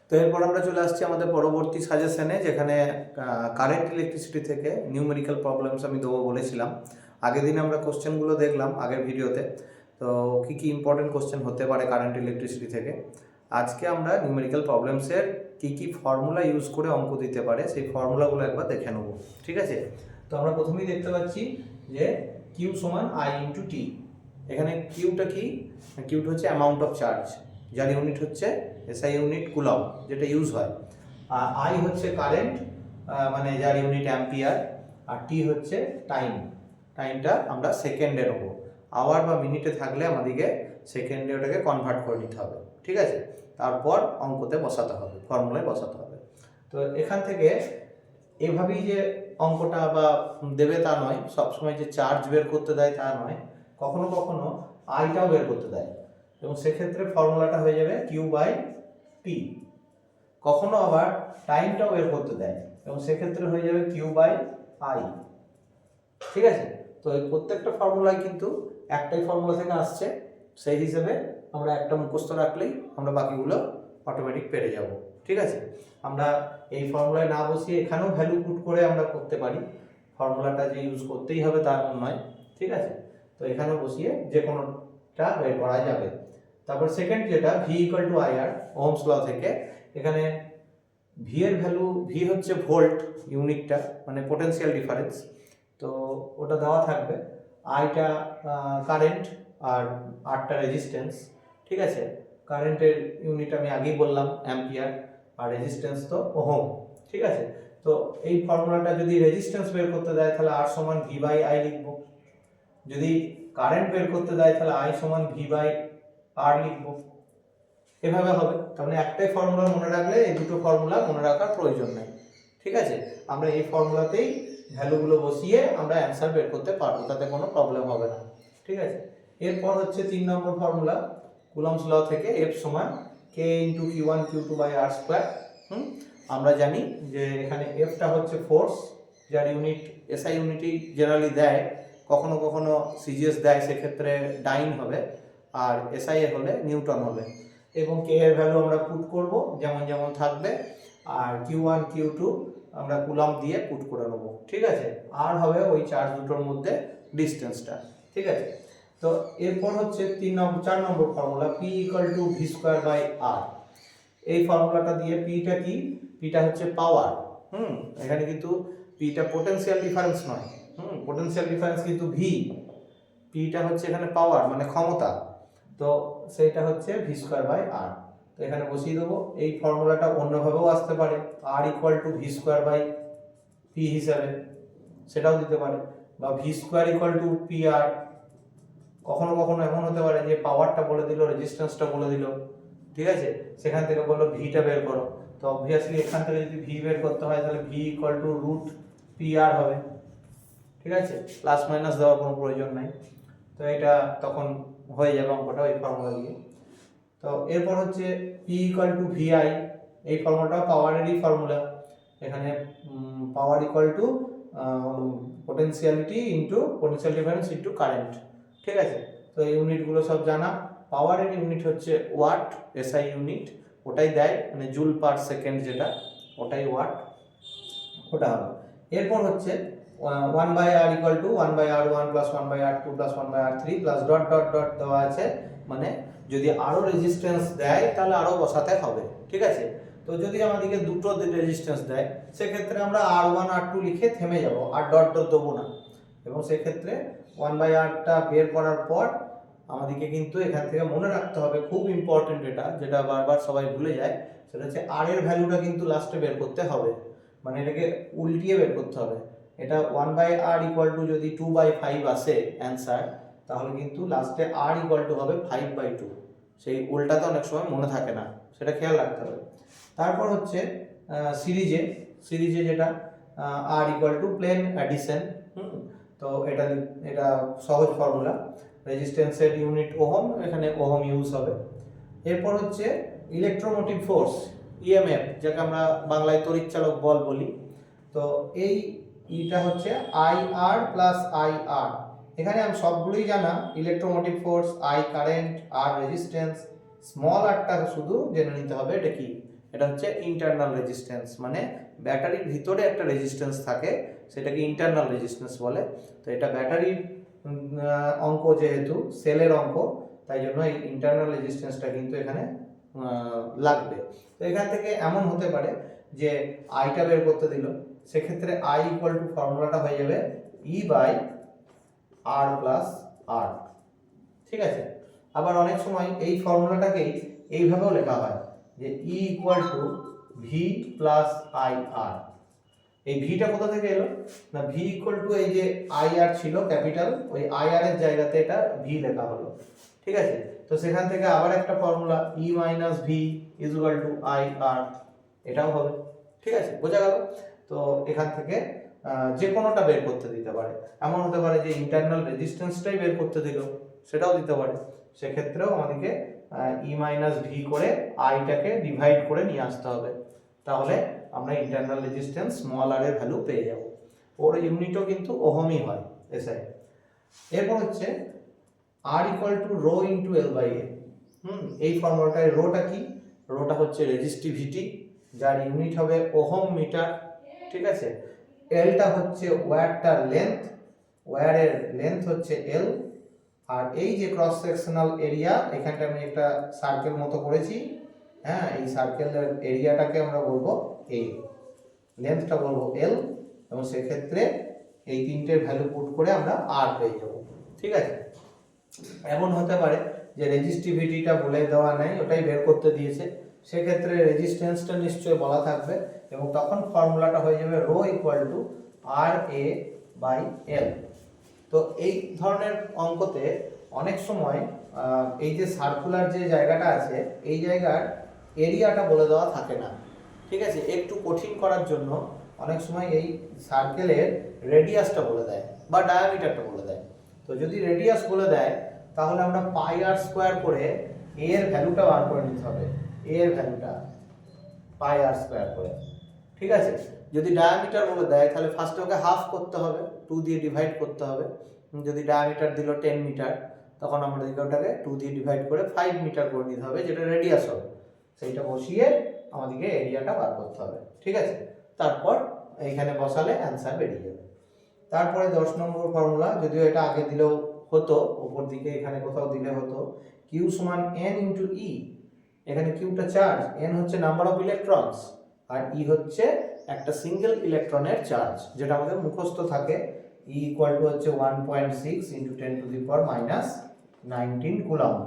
তো এরপর আমরা চলে আসছি আমাদের পরবর্তী সাজেশনে, যেখানে কারেন্ট ইলেকট্রিসিটি থেকে নিউমেরিক্যাল প্রবলেমস আমি দেবো বলেছিলাম। আগের দিন আমরা কোশ্চেনগুলো দেখলাম আগের ভিডিওতে, তো কী কী ইম্পর্টেন্ট কোশ্চেন হতে পারে কারেন্ট ইলেকট্রিসিটি থেকে। আজকে আমরা নিউমেরিক্যাল প্রবলেমসের কী কী ফর্মুলা ইউজ করে অঙ্ক দিতে পারে সেই ফর্মুলাগুলো একবার দেখে নেব, ঠিক আছে। তো আমরা প্রথমেই দেখতে পাচ্ছি যে কিউ সমান আই ইন্টু টি। এখানে কিউটা কি? কিউটা হচ্ছে অ্যামাউন্ট অফ চার্জ, যার ইউনিট হচ্ছে এসআই ইউনিট কুলম্ব, যেটা ইউজ হয়। আর আই হচ্ছে কারেন্ট, মানে যার ইউনিট অ্যাম্পিয়ার। আর টি হচ্ছে টাইম, টাইমটা আমরা সেকেন্ডে নেবো। আওয়ার বা মিনিটে থাকলে আমাদেরকে সেকেন্ডে ওটাকে কনভার্ট করে নিতে হবে, ঠিক আছে। তারপর অঙ্কতে বসাতে হবে, ফর্মুলায় বসাতে হবে। তো এখান থেকে এভাবেই যে অঙ্কটা বা দেবে তা নয়, সবসময় যে চার্জ বের করতে দেয় তা নয়, কখনো কখনো আইটাও বের করতে দেয়, এবং সেক্ষেত্রে ফর্মুলাটা হয়ে যাবে কিউ বাই টি। কখনো আবার টাইমটাও বের করতে দেয়, এবং সেক্ষেত্রে হয়ে যাবে কিউ বাই আই, ঠিক আছে। তো এই প্রত্যেকটা ফর্মুলাই কিন্তু একটাই ফর্মুলা থেকে আসছে, সেই হিসেবে আমরা একটা মুখস্থ রাখলেই আমরা বাকিগুলো অটোমেটিক পেরে যাব, ঠিক আছে। আমরা এই ফর্মুলায় না বসিয়ে এখানেও ভ্যালু পুট করে আমরা করতে পারি, ফর্মুলাটা যে ইউজ করতেই হবে তা নয়, ঠিক আছে। তো এখানেও বসিয়ে যে কোনোটা বের করা যাবে। তারপর সেকেন্ড যেটা V equal to I R, Ohm's law থেকে, এখানে ভি এর ভ্যালু, ভি হচ্ছে ভোল্ট ইউনিটটা, মানে পোটেনশিয়াল ডিফারেন্স, তো ওটা দেওয়া থাকবে। আইটা কারেন্ট, আর আরটা রেজিস্ট্যান্স, ঠিক আছে। কারেন্টের ইউনিট আমি আগেই বললাম অ্যাম্পিয়ার, আর রেজিস্ট্যান্স তো ওহম, ঠিক আছে। তো এই ফর্মুলাটা যদি রেজিস্ট্যান্স বের করতে দেয় তাহলে আর সমান ভি বাই আই লিখবো, যদি কারেন্ট বের করতে দেয় তাহলে আই সমান ভি বাই আর লিখবো, এভাবে হবে। তার মানে একটাই ফর্মুলা মনে রাখলে এই দুটো ফর্মুলা মনে রাখার প্রয়োজন নেই, ঠিক আছে। আমরা এই ফর্মুলাতেই ভ্যালুগুলো বসিয়ে আমরা অ্যান্সার বের করতে পারবো, তাতে কোনো প্রবলেম হবে না, ঠিক আছে। এরপর হচ্ছে 3 নম্বর ফর্মুলা কুলম্বস ল থেকে, এফ সমান K into q one q two by r square. আমরা জানি যে এখানে এফটা হচ্ছে ফোর্স, যার ইউনিট এসআই ইউনিটই জেনারেলি দেয়, কখনো কখনো সিজিএস দেয়, সেক্ষেত্রে ডাইন হবে, আর এসআই এ হলে নিউটন হবে। এবং কে এর ভ্যালু আমরা পুট করব যেমন যেমন থাকবে, আর কিউ ওয়ান কিউ টু আমরা কুলম্ব দিয়ে পুট করে নেব, ঠিক আছে। আর হবে ওই চার্জ দুটোর মধ্যে ডিস্টেন্সটা, ঠিক আছে। তো এরপর হচ্ছে 4 নম্বর formula P equal to V square by R. এই ফর্মুলাটা দিয়ে পিটা কি? পিটা হচ্ছে পাওয়ার। এখানে কিন্তু পিটা পোটেনশিয়াল ডিফারেন্স নয়, পোটেনশিয়াল ডিফারেন্স কিন্তু ভি, পিটা হচ্ছে এখানে পাওয়ার মানে ক্ষমতা, তো সেইটা হচ্ছে ভি স্কোয়ার বাই আর। তো এখানে বসিয়ে দেবো। এই ফর্মুলাটা অন্যভাবেও আসতে পারে, R equal to V square by P হিসাবে, সেটাও দিতে পারে, বা V square equal to P R. কখনো কখনো এমন হতে পারে যে পাওয়ারটা বলে দিল, রেজিস্ট্যান্সটা বলে দিল, ঠিক আছে, সেখান থেকে বললো ভিটা বের করো। তো অবভিয়াসলি এখান থেকে যদি ভি বের করতে হয় তাহলে V equal to root P R হবে, ঠিক আছে, প্লাস মাইনাস দেওয়ার কোনো প্রয়োজন নাই। তো এটা তখন হয়ে যাবে অঙ্কটা ওই ফর্মুলা দিয়ে। তো এরপর হচ্ছে পি ইকুয়াল টু ভিআই, এই ফর্মুলাটা পাওয়ারেরই ফর্মুলা। এখানে পাওয়ার equal to potentiality into potential difference into current, ঠিক আছে। তো এই ইউনিটগুলো সব জানা। পাওয়ারের ইউনিট হচ্ছে ওয়াট, এসআই ইউনিট, ওটাই দেয়, মানে জুল পার সেকেন্ড যেটা, ওটাই ওয়াট, ওটা হবে। এরপর হচ্ছে 1 by R equal to 1 by R one plus 1 by R two plus 1 by R three plus dot dot dot দেওয়া আছে, মানে যদি আরও রেজিস্ট্যান্স দেয় তাহলে আরও বসাতে হবে, ঠিক আছে। তো যদি আমাদেরকে দুটো রেজিস্ট্যান্স দেয় সেক্ষেত্রে আমরা আর ওয়ান আর টু লিখে থেমে যাব, আর ডট ডট দেবো না। এবং সেক্ষেত্রে 1 বাই আরটা বের করার পর আমাদেরকে কিন্তু এখান থেকে মনে রাখতে হবে, খুব ইম্পর্টেন্ট এটা, যেটা বারবার সবাই ভুলে যায়, সেটা হচ্ছে আর এর ভ্যালুটা কিন্তু লাস্টে বের করতে হবে, মানে এটাকে উল্টিয়ে বের করতে হবে। এটা 1 বাই আর ইকুয়াল টু যদি 2 বাই 5 আসে অ্যান্সার, তাহলে কিন্তু লাস্টে আর ইকুয়াল টু হবে 5 বাই 2, সেই উল্টাতে অনেক সময় মনে থাকে না, সেটা খেয়াল রাখতে হবে। তারপর হচ্ছে সিরিজে যেটা আর ইকুয়াল টু প্লেন অ্যাডিশন, তো এটা সহজ ফর্মুলা, রেজিস্ট্যান্সের ইউনিট ওহম, এখানে ওহম ইউজ হবে। এরপর হচ্ছে ইলেকট্রোমোটিভ ফোর্স, ইএমএফ, যাকে আমরা বাংলায় তড়িৎচালক বল বলি। তো এই ইটা হচ্ছে I R plus I R. এখানে আমি সবগুলোই জানা, electromotive force, I current, R resistance, small আরটা শুধু জেনে নিতে হবে এটা কি, এটা হচ্ছে ইন্টারনাল রেজিস্ট্যান্স, মানে ব্যাটারির ভিতরে একটা রেজিস্ট্যান্স থাকে, সেটাকে ইন্টারনাল রেজিস্ট্যান্স বলে। তো এটা ব্যাটারির অঙ্ক, যেহেতু সেলের অঙ্ক, তাই জন্য এই ইন্টারনাল রেজিস্ট্যান্সটা কিন্তু এখানে লাগবে। তো এখান থেকে এমন হতে পারে যে আইটা বের করতে দিল, সেক্ষেত্রে আই ইকুয়াল টু ফর্মুলাটা হয়ে যাবে ই বাই আর প্লাস আর, ঠিক আছে। আবার অনেক সময় এই ফর্মুলাটাকেই এইভাবেও লেখা হয় যে E equal to V plus I R. এই ভিটা কোথা থেকে এলো না, ভি ইকুয়াল টু এই যে আই আর ছিল ক্যাপিটাল, ওই আই আর এর জায়গাতে এটা ভি লেখা হলো, ঠিক আছে। তো সেখান থেকে আবার একটা formula E minus V is equal to I R, এটাও হবে, ঠিক আছে, বোঝা গেল। তো এখান থেকে যে কোনোটা বের করতে দিতে পারে, এমন হতে পারে যে ইন্টারনাল রেজিস্ট্যান্সটাই বের করতে দিল, সেটাও দিতে পারে। সেক্ষেত্রেও আমাদেরকে ই মাইনাস ভি করে আইটাকে ডিভাইড করে নিয়ে আসতে হবে, তাহলে আমরা ইন্টারনাল রেজিস্ট্যান্স স্মল আর এর ভ্যালু পেয়ে যাব। ওর ইউনিটও কিন্তু ওহমই হয় এসআই। এরপর হচ্ছে R equal to rho into L by A. এই ফর্মুলাটায় রোটা কি, রোটা হচ্ছে রেজিস্টিভিটি, যার ইউনিট হবে ওহম মিটার, ঠিক আছে। এলটা হচ্ছে ওয়্যারটার লেন্থ, ওয়্যারের লেন্থ হচ্ছে এল। আর এই যে ক্রস সেকশনাল এরিয়া, এখানটা আমি একটা সার্কেল মতো করেছি, হ্যাঁ, এই সার্কেলের এরিয়াটাকে আমরা বলবো এ, লেন্থটা বলবো এল, এবং সেক্ষেত্রে এই তিনটের ভ্যালু পুট করে আমরা আর পেয়ে যাব, ঠিক আছে। এমন হতে পারে যে রেজিস্টিভিটিটা বলে দেওয়া নেই, ওটাই বের করতে দিয়েছে, সেক্ষেত্রে রেজিস্ট্যান্সটা নিশ্চয়ই বলা থাকবে, এবং তখন ফর্মুলাটা হয়ে যাবে rho equal to R A by L. তো এই ধরনের অঙ্কতে অনেক সময় এই যে সার্কুলার যে জায়গাটা আছে, এই জায়গার এরিয়াটা বলে দেওয়া থাকে না, ঠিক আছে। একটু কঠিন করার জন্য অনেক সময় এই সার্কেলের রেডিয়াসটা বলে দেয় বা ডায়ামিটারটা বলে দেয়। তো যদি রেডিয়াস বলে দেয়, তাহলে আমরা পাই আর স্কোয়ার করে এ এর ভ্যালুটা বার করে নিতে হবে, এ এর ভ্যালুটা পাই আর স্কোয়ার করে, ঠিক আছে। যদি ডায়ামিটার বলে দেয়, তাহলে ফার্স্টে ওকে হাফ করতে হবে, 2 দিয়ে ডিভাইড করতে হবে। যদি ডায়ামিটার দিল 10 মিটার, তখন আমাদেরকে ওটাকে 2 দিয়ে ডিভাইড করে 5 মিটার করে নিতে হবে, যেটা রেডিয়াস হবে, সেইটা বসিয়ে আমাদেরকে এরিয়াটা বার করতে হবে, ঠিক আছে। তারপর এইখানে বসালে অ্যান্সার বেরিয়ে যাবে। তারপরে 10 নম্বর ফর্মুলা, যদিও এটা আগে দিলেও হতো, উপর দিকে এখানে কোথাও দিলে হতো, কিউ সমান এন ইন্টু ই। এখানে কিউটা চার্জ, এন হচ্ছে নাম্বার অফ ইলেকট্রনস, আর ই হচ্ছে একটা সিঙ্গেল ইলেকট্রনের চার্জ, যেটা আমাদের মুখস্থ থাকে। ই ইকুয়াল টু হচ্ছে 1.6 into 10 to the power minus 19 coulomb,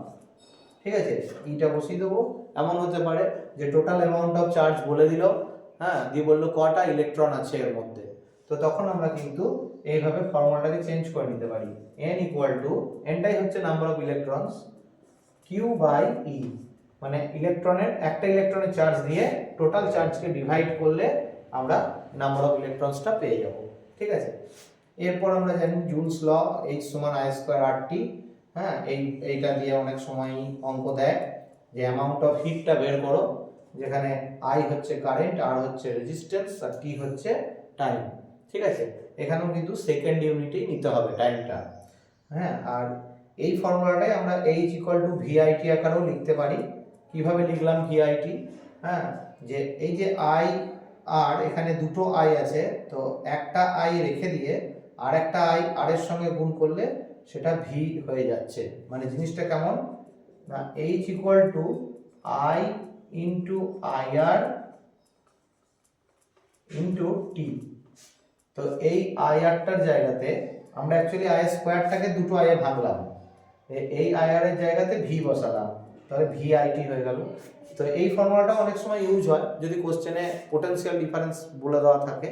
ঠিক আছে। ইটা বসিয়ে দেবো। এমন হতে পারে যে টোটাল অ্যামাউন্ট অফ চার্জ বলে দিল, হ্যাঁ, দিয়ে বললো কটা ইলেকট্রন আছে এর মধ্যে, তো তখন আমরা কিন্তু এইভাবে ফর্মুলাটাকে চেঞ্জ করে নিতে পারি। n ইকুয়াল টু, এনটাই হচ্ছে number of electrons, Q by E, মানে ইলেকট্রনের একটা ইলেকট্রনের চার্জ দিয়ে টোটাল চার্জকে ডিভাইড করলে আমরা নাম্বার অফ ইলেকট্রনসটা পেয়ে যাব, ঠিক আছে। এরপর আমরা জানি জুলস ল, H সমান I স্কয়ার RT। হ্যাঁ, এইটা দিয়ে অনেক সময় অঙ্ক দেয় যে অ্যামাউন্ট অফ হিটটা বের করো, যেখানে I হচ্ছে কারেন্ট, R হচ্ছে রেজিস্ট্যান্স, আর T হচ্ছে টাইম, ঠিক আছে। এখানেও কিন্তু সেকেন্ড ইউনিটেই নিতে হবে টাইমটা, হ্যাঁ। আর এই ফর্মুলাটাই আমরা H ইকুয়াল টু VIT আকারেও লিখতে পারি। কিভাবে লিখলাম VIT, হ্যাঁ, যে এই যে I আর এখানে দুটো I আছে, তো একটা I রেখে দিয়ে আর একটা I আর এর সঙ্গে গুণ করলে সেটা V হয়ে যাচ্ছে। মানে জিনিসটা কেমন না, H equal to I into IR into T। তো এই IRটার জায়গাতে আমরা অ্যাকচুয়ালি I স্কোয়ারটাকে দুটো I এ ভাঙলাম, এই IR এর জায়গাতে V বসালাম, তাহলে VIT হয়ে গেল। তো এই ফর্মুলাটা অনেক সময় ইউজ হয় যদি কোশ্চেনে পোটেনশিয়াল ডিফারেন্স বলে দেওয়া থাকে,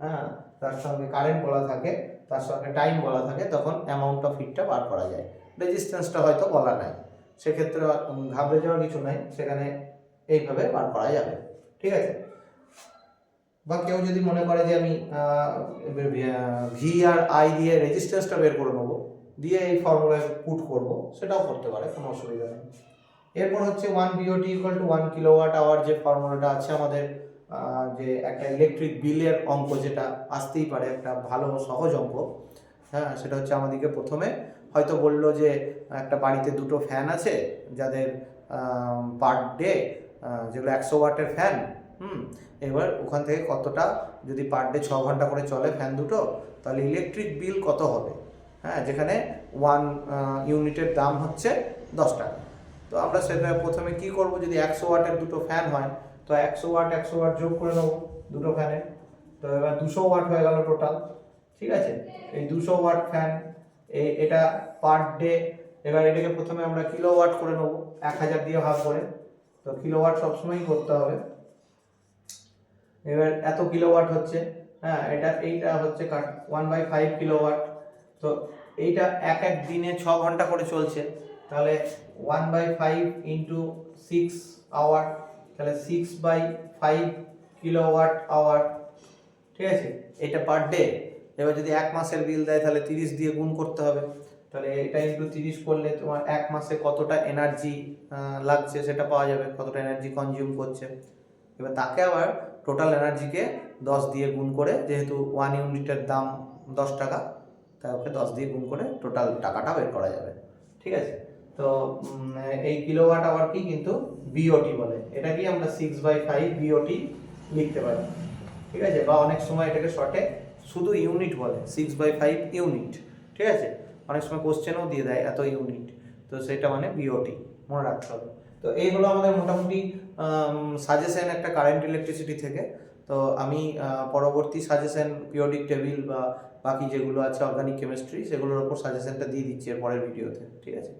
হ্যাঁ, তার সঙ্গে কারেন্ট বলা থাকে, তার সঙ্গে টাইম বলা থাকে, তখন অ্যামাউন্ট অফ হিটটা বার করা যায়। রেজিস্ট্যান্সটা হয়তো বলা নাই, সেক্ষেত্রে ঘাবড়ে যাওয়ার কিছু নাই, সেখানে এইভাবে বার করা যাবে, ঠিক আছে। বা কেউ যদি মনে করে যে আমি ভি আর আই দিয়ে রেজিস্ট্যান্সটা বের করে নেবো, দিয়ে এই ফর্মুলায় পুট করব, সেটাও করতে পারে, কোনো অসুবিধা নেই। এরপর হচ্ছে 1 BOT equal to 1 kilowatt hour, যে ফর্মুলাটা আছে আমাদের, যে একটা ইলেকট্রিক বিলের অঙ্ক, যেটা আসতেই পারে, একটা ভালো সহজ অঙ্ক, হ্যাঁ। সেটা হচ্ছে আমাদেরকে প্রথমে হয়তো বললো যে একটা বাড়িতে দুটো ফ্যান আছে, যাদের পার ডে যেগুলো 100 ওয়াটের ফ্যান, এবার ওখান থেকে কতটা, যদি পার ডে 6 ঘন্টা করে চলে ফ্যান দুটো, তাহলে ইলেকট্রিক বিল কত হবে, হ্যাঁ, যেখানে 1 ইউনিটের দাম হচ্ছে 10 টাকা। তো আমরা সেটা প্রথমে কি করব, যদি 100 ওয়াটের দুটো ফ্যান হয়, তো 100 ওয়াট যোগ করে নেবো দুটো ফ্যানে, তো এবার 200 ওয়াট হয়ে গেল টোটাল। ঠিক আছে, এই 200 ওয়াট ফ্যান এটা পার ডে, এবার এটাকে প্রথমে আমরা কিলোওয়াট করে নেবো 1000 দিয়ে ভাগ করে, তো কিলোওয়াট সবসময়ই করতে হবে। এবার এত কিলোওয়াট হচ্ছে, হ্যাঁ, এইটা হচ্ছে 1/5 কিলোওয়াট। তো এইটা এক এক দিনে 6 ঘন্টা করে চলছে, তাহলে 1/5 ইন্টু 6 আওয়ার, তাহলে 6/5 কিলোওয়াট আওয়ার। ঠিক আছে, এটা পার ডে। এবার যদি 1 মাসের বিল দেয় তাহলে 30 দিয়ে গুণ করতে হবে, তাহলে এটা ইন্টু 30 করলে তোমার 1 মাসে কতটা এনার্জি লাগছে সেটা পাওয়া যাবে, কতটা এনার্জি কনজিউম করছে। এবার তাকে আবার টোটাল এনার্জিকে 10 দিয়ে গুণ করে, যেহেতু 1 ইউনিটের দাম 10 টাকা, তাই ওকে 10 দিয়ে গুণ করে টোটাল টাকাটা বের করা যাবে। ঠিক আছে, তো এই কিলোওয়াট আওয়ার কি কিন্তু বিওটি বলে, এটা কি আমরা 6/5 বিওটি লিখতে পারি। ঠিক আছে, বা অনেক সময় এটাকে শর্টে শুধু ইউনিট বলে, 6/5 ইউনিট। ঠিক আছে, অনেক সময় কোশ্চেনও দিয়ে দেয় এত ইউনিট, তো সেটা মানে বিওটি মনে রাখতে হবে। তো এই হলো আমাদের মোটামুটি সাজেশন একটা কারেন্ট ইলেকট্রিসিটি থেকে। তো আমি পরবর্তী সাজেশন পিরিয়ডিক টেবিল বা বাকি যেগুলো আছে অর্গানিক কেমিস্ট্রি, সেগুলোর ওপর সাজেশনটা দিয়ে দিচ্ছি এর পরের ভিডিওতে। ঠিক আছে।